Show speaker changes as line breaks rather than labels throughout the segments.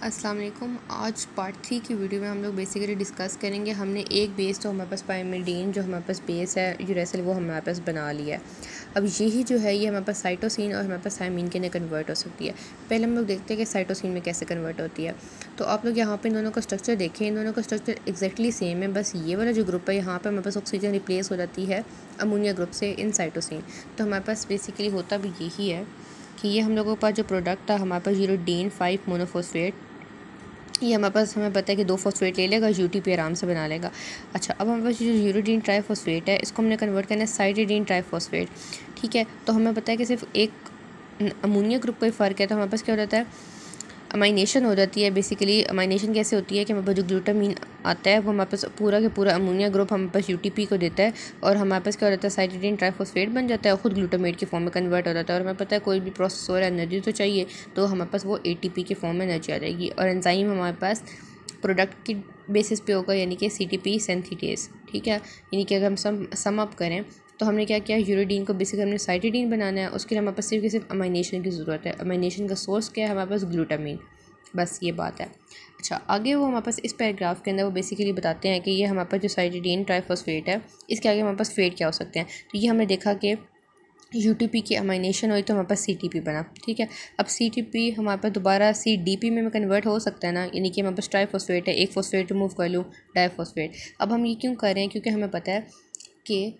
अस्सलाम वालेकुम। आज पार्ट 3 की वीडियो में हम लोग बेसिकली डिस्कस करेंगे। हमने एक बेस तो हमारे पास पाइमिडीन जो हमारे पास बेस है यूरेसिल वो हमारे पास बना लिया है। अब यही जो है ये हमारे पास साइटोसिन और हमारे पास थायमीन के अंदर कन्वर्ट हो सकती है। पहले हम लोग देखते हैं कि साइटोसिन में कैसे कन्वर्ट होती है। तो आप लोग यहाँ पे इन दोनों का स्ट्रक्चर देखें, इन दोनों का स्ट्रक्चर एक्जैक्टली सेम है, बस ये वाला जो ग्रुप है यहाँ पर हमारे पास ऑक्सीजन रिप्लेस हो जाती है अमोनिया ग्रुप से इन साइटोसिन। तो हमारे पास बेसिकली होता भी यही है कि ये हम लोगों के पास जो प्रोडक्ट था हमारे पास यूरोडीन 5 मोनोफॉस्फेट, ये हमारे पास हमें पता है कि 2 फॉस्फेट ले लेगा, यूटीपी आराम से बना लेगा। अच्छा, अब हमारे पास जो यूरोडीन ट्राइफॉस्फेट है इसको हमने कन्वर्ट करना है साइटोडीन ट्राइफॉस्फेट। ठीक है, तो हमें पता है कि सिर्फ एक अमोनिया ग्रुप का ही फ़र्क है। तो हमारे पास क्या हो जाता है, अमाइनेशन हो जाती है। बेसिकली अमाइनेशन कैसे होती है कि हमारे पास जो ग्लूटामीन आता है वो हमारे पास पूरा के पूरा अमोनिया ग्रुप हमारे पास यूटीपी को देता है और हमारे पास क्या हो जाता है, साइटोडीन ट्राइफॉस्फेट बन जाता है और ख़ुद ग्लूटामेट के फॉर्म में कन्वर्ट हो जाता है। और हमें पता है कोई भी प्रोसेस हो रहा है एनर्जी तो चाहिए, तो हमारे पास वो एटीपी के फॉर्म में एनर्जी आ जाएगी और एंजाइम हमारे पास प्रोडक्ट की बेसिस पे होगा, यानी कि सीटीपी सिंथेटेज। ठीक है, यानी कि अगर हम सम अप करें तो हमने क्या किया, यूरोडीन को बेसिकली हमने साइटोडीन बनाना है। उसके लिए हमारे पास सिर्फ अमाइनेशन की ज़रूरत है। अमाइनेशन का सोर्स क्या है, हमारे पास ग्लूटामीन, बस ये बात है। अच्छा, आगे वो हमारे पास इस पैराग्राफ के अंदर वो बेसिकली बताते हैं कि ये हमारे पास जो साइटोडीन ट्राइफॉस्फेट है इसके आगे हमारे पास फेट क्या हो सकते हैं। तो ये हमने देखा कि यूटीपी की अमाइनेशन हुई तो हमारे पास सीटीपी बना। ठीक है, अब सीटीपी हमारे पास दोबारा सीडीपी में कन्वर्ट हो सकता है ना, यानी कि हमारे पास ट्राइफॉस्फेट है, एक फॉस्फेट रिमूव कर लूँ, डाइफॉस्फेट। अब हम ये क्यों कर रहे हैं, क्योंकि हमें पता है कि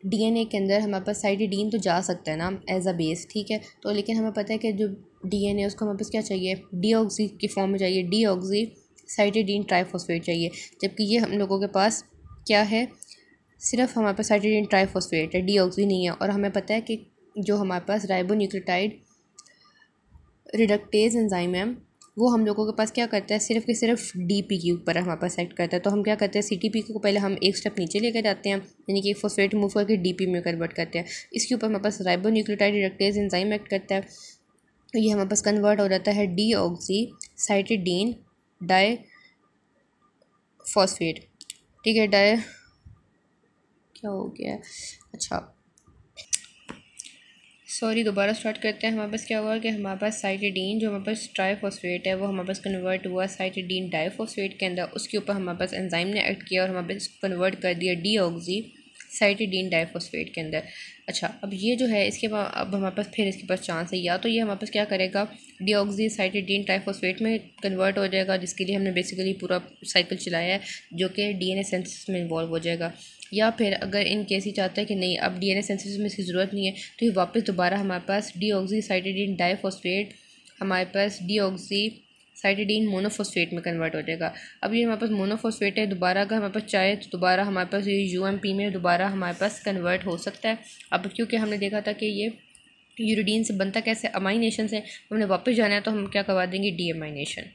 डीएनए के अंदर हमारे पास साइटोडीन तो जा सकता है ना एज अ बेस। ठीक है, तो लेकिन हमें पता है कि जो डीएनए उसको हमारे पास क्या चाहिए, डीऑक्सी की फॉर्म में चाहिए, डीऑक्सी साइटोडीन ट्राइफॉस्फेट चाहिए। जबकि ये हम लोगों के पास क्या है, सिर्फ हमारे पास साइटोडीन ट्राइफॉस्फेट है, डीऑक्सी नहीं है। और हमें पता है कि जो हमारे पास राइबोन्यूक्लियोटाइड रिडक्टेज एंजाइम है वो हम लोगों के पास क्या करता है, सिर्फ के सिर्फ डीपी के ऊपर हमारे पास एक्ट करता है। तो हम क्या करते हैं, सीटीपी को पहले हम एक स्टेप नीचे लेकर जाते हैं, यानी कि एक फॉस्फेट रिमूव करके डीपी में कन्वर्ट करते हैं। इसके ऊपर हमारे पास राइबोन्यूक्लियोटाइड रिडक्टेज एंजाइम एक्ट करता है, तो ये हमारे पास कन्वर्ट हो जाता है डीऑक्सी साइटोडीन डाई फॉस्फेट। ठीक है, डाई क्या हो गया है, अच्छा सॉरी, दोबारा स्टार्ट करते हैं। हमारे पास क्या हुआ कि हमारे पास साइटोडीन जो हमारे पास ट्राइफॉस्फेट है वो हमारे पास कन्वर्ट हुआ साइटोडीन डाइफॉस्फेट के अंदर। उसके ऊपर हमारे पास एंजाइम ने एक्ट किया और हमारे पास कन्वर्ट कर दिया डीऑक्सी साइटोडीन डाइफॉस्फेट के अंदर। अच्छा, अब ये जो है इसके बाद अब हमारे पास फिर इसके पास चांस है, या तो ये हमारे पास क्या करेगा, डीऑक्सी साइटोडीन ट्राइफॉस्फेट में कन्वर्ट हो जाएगा, जिसके लिए हमने बेसिकली पूरा साइकिल चलाया है जो कि डीएनए सिंथेसिस में इन्वॉल्व हो जाएगा। या फिर अगर इन केस ही चाहता है कि नहीं अब डीएनए सिंथेसिस में इसकी ज़रूरत नहीं है, तो ये वापस दोबारा हमारे पास डीऑक्सी साइटोडीन डाइफॉस्फेट हमारे पास डीऑक्सी साइटोडीन मोनोफॉस्फेट में कन्वर्ट हो जाएगा। अब ये हमारे पास मोनोफॉस्फेट है, दोबारा अगर हमारे पास चाहे तो दोबारा हमारे पास ये यूएमपी में दोबारा हमारे पास कन्वर्ट हो सकता है। अब क्योंकि हमने देखा था कि ये यूरोडीन से बनता कैसे, अमाइनेशन से, हमने वापस जाना है तो हम क्या करवा देंगे, डी अमाइनेशन।